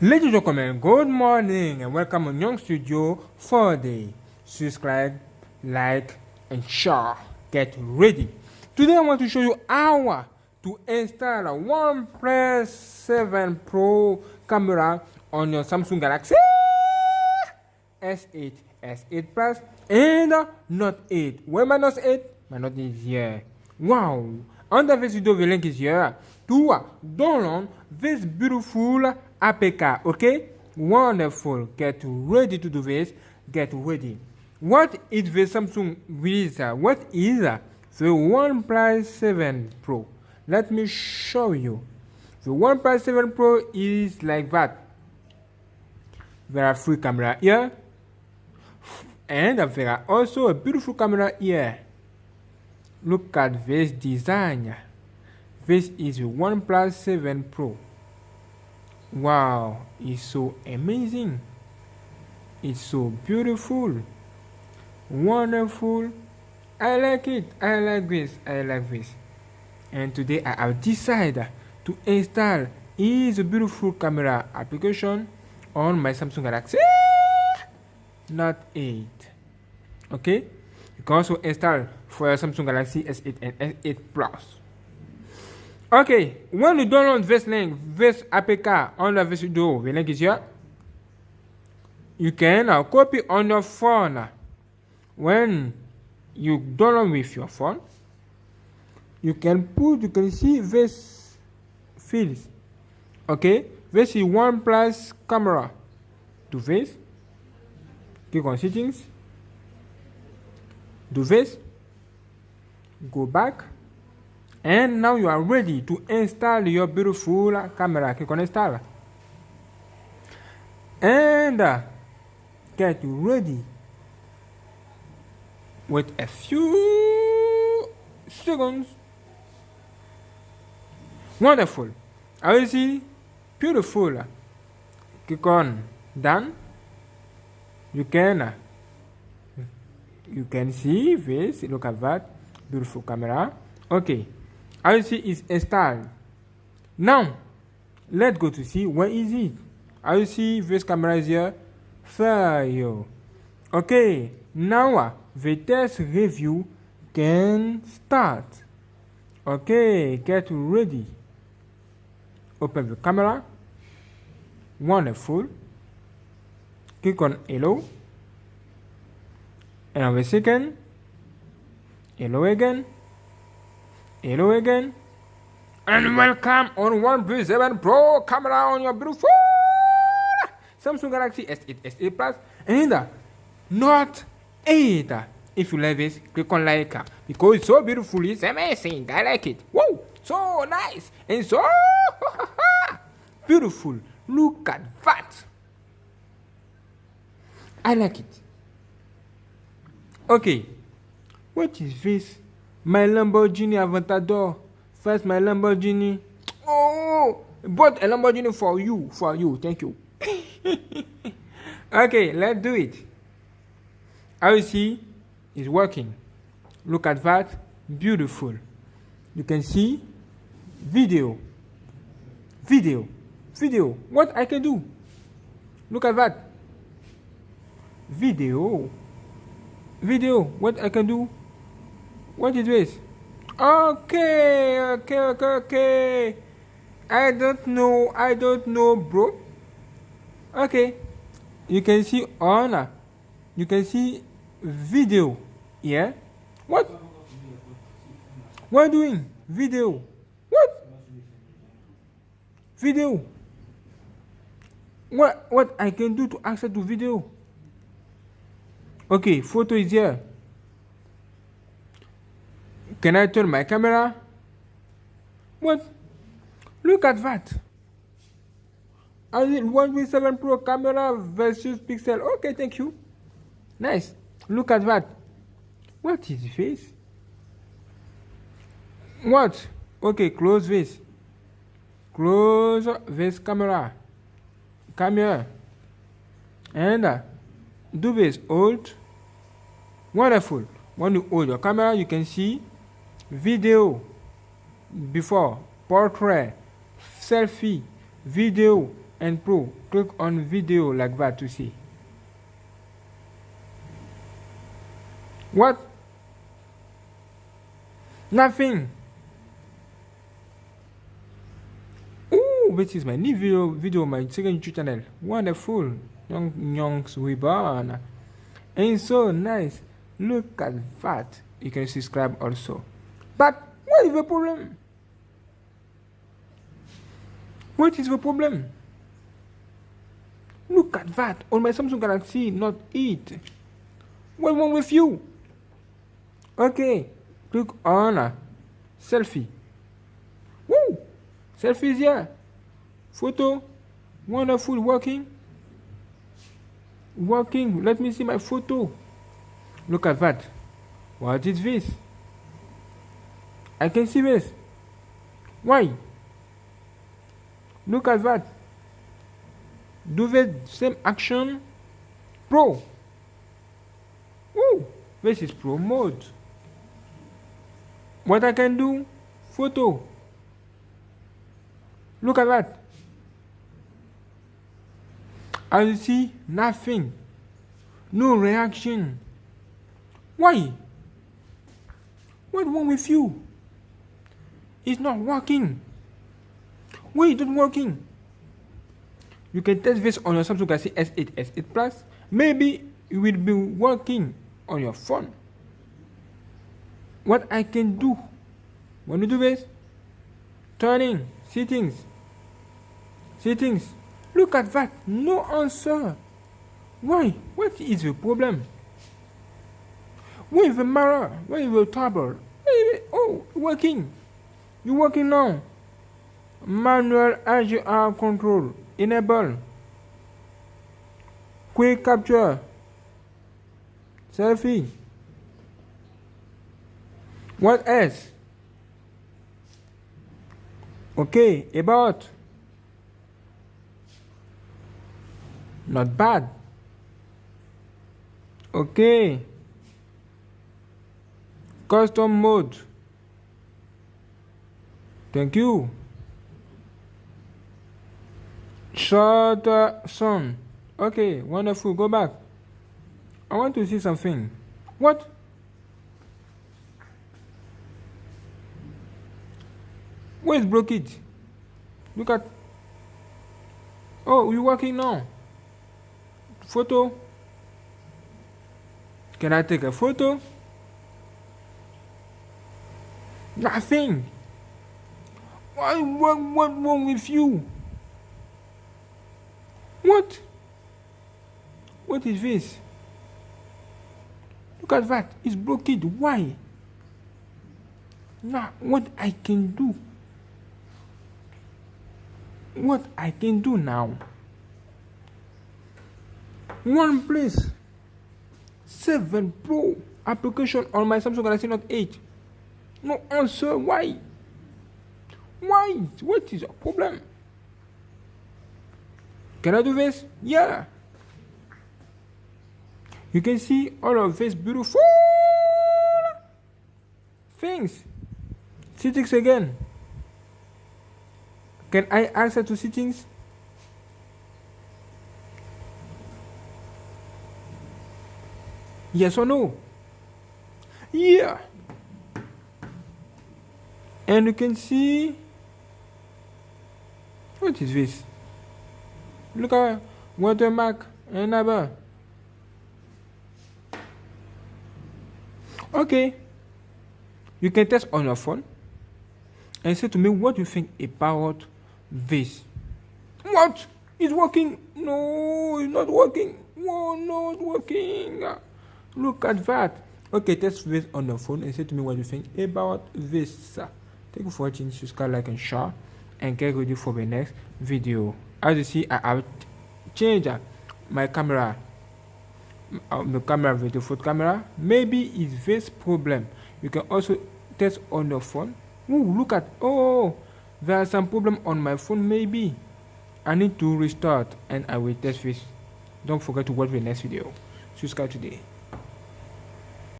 Ladies and gentlemen, good morning and welcome on GNANGSTUDIO for the subscribe, like and share. Get ready. Today I want to show you how to install a OnePlus 7 Pro camera on your Samsung Galaxy S8, S8 Plus and Note 8. Where my Note 8? My Note is here. Wow! Under this video, the link is here to download this beautiful APK. Okay? Wonderful. Get ready to do this. Get ready. What is the Samsung release? What is the OnePlus 7 Pro? Let me show you. The OnePlus 7 Pro is like that. There are 3 cameras here. And there are also a beautiful camera here. Look at this design. This is the OnePlus 7 Pro. Wow, it's so amazing. It's so beautiful. Wonderful. I like it. I like this. I like this. And today I have decided to install this beautiful camera application on my Samsung Galaxy Note 8. Okay? You can also install for your Samsung Galaxy S8 and S8 Plus. Okay, when you download this link, this APK under this video, the link is here. You can copy on your phone. When you download with your phone, you can see this fields. Okay, this is OnePlus camera. Do this. Click on settings. Do this. Go back. And now you are ready to install your beautiful camera. Click on install. And get ready. Wait a few seconds. Wonderful. I will see beautiful. Click on done. You can see this. Look at that beautiful camera. Okay. I will see it's installed. Now, let's go to see where is it. I will see this camera is here. Fire. Okay. Now, the test review can start. Okay. Get ready. Open the camera. Wonderful. Click on hello. And on the second. Hello again. Hello again, and welcome on OnePlus 7 Pro camera on your beautiful Samsung Galaxy S8, S8 Plus, and Note 8. If you like this, click on like because it's so beautiful, it's amazing. I like it. Whoa, so nice and so beautiful. Look at that. I like it. Okay, what is this? My Lamborghini Aventador. First, my Lamborghini. Oh, bought a Lamborghini for you. For you. Thank you. Okay, let's do it. I will see it's working. Look at that. Beautiful. You can see video. Video. Video. What I can do? Look at that. Video. Video. What I can do? What is this? Okay. I don't know, bro. Okay. You can see on. You can see video. Yeah. What? What doing? Video. What? Video. What I can do to access to video? Okay. Photo is here. Can I turn my camera? What? Look at that. OnePlus 7 Pro camera versus Pixel. Okay, thank you. Nice. Look at that. What is this? What? Okay, close this. Close this camera. Come here. And do this. Hold. Wonderful. When you hold your camera, you can see video, before, portrait, selfie, video, and Pro. Click on video like that to see. What? Nothing. Oh, this is my new video on my second YouTube channel. Wonderful. Young's Reborn. And it's so nice. Look at that. You can subscribe also. But what is the problem? What is the problem? Look at that. On my Samsung Galaxy Note 8. What's wrong with you? Okay. Click on selfie. Woo! Selfie is here. Photo. Wonderful. Working. Working. Let me see my photo. Look at that. What is this? I can see this. Why? Look at that. Do the same action. Pro. Woo! This is Pro mode. What I can do? Photo. Look at that. As you see, nothing. No reaction. Why? What's wrong with you? It's not working. Why is it not working? You can test this on your Samsung Galaxy S8, S8 Plus. Maybe it will be working on your phone. What I can do? When you do this, turning, settings. Look at that. No answer. Why? What is the problem? Where is the mirror? Where is the trouble? Oh, working. You're working now. Manual HDR control. Enable. Quick capture. Selfie. What else? Okay, about. Not bad. Okay. Custom mode. Thank you. Short sound. Okay, wonderful. Go back. I want to see something. What? Where is blockage? Look at. Oh, we're working now. Photo. Can I take a photo? Nothing. What wrong with you? What? What is this? Look at that. It's blocked. Why? Now, what I can do? What I can do now? OnePlus 7 Pro application on my Samsung Galaxy Note 8. No answer. Why? Why? What is your problem? Can I do this? Yeah. You can see all of this beautiful things. Settings again. Can I access to settings? Yes or no? Yeah. And you can see, what is this? Look at watermark and other. Okay. You can test on your phone and say to me what you think about this. What? It's working? No, it's not working. Oh, no, it's working. Look at that. Okay, test this on your phone and say to me what you think about this. Thank you for watching. Subscribe, like, and share, and get ready for the next video. As you see, I have changed my camera, the camera with the photo camera. Maybe it's this problem. You can also test on your phone. Ooh, look at, oh, there's some problem on my phone. Maybe I need to restart, and I will test this. Don't forget to watch the next video. Subscribe today.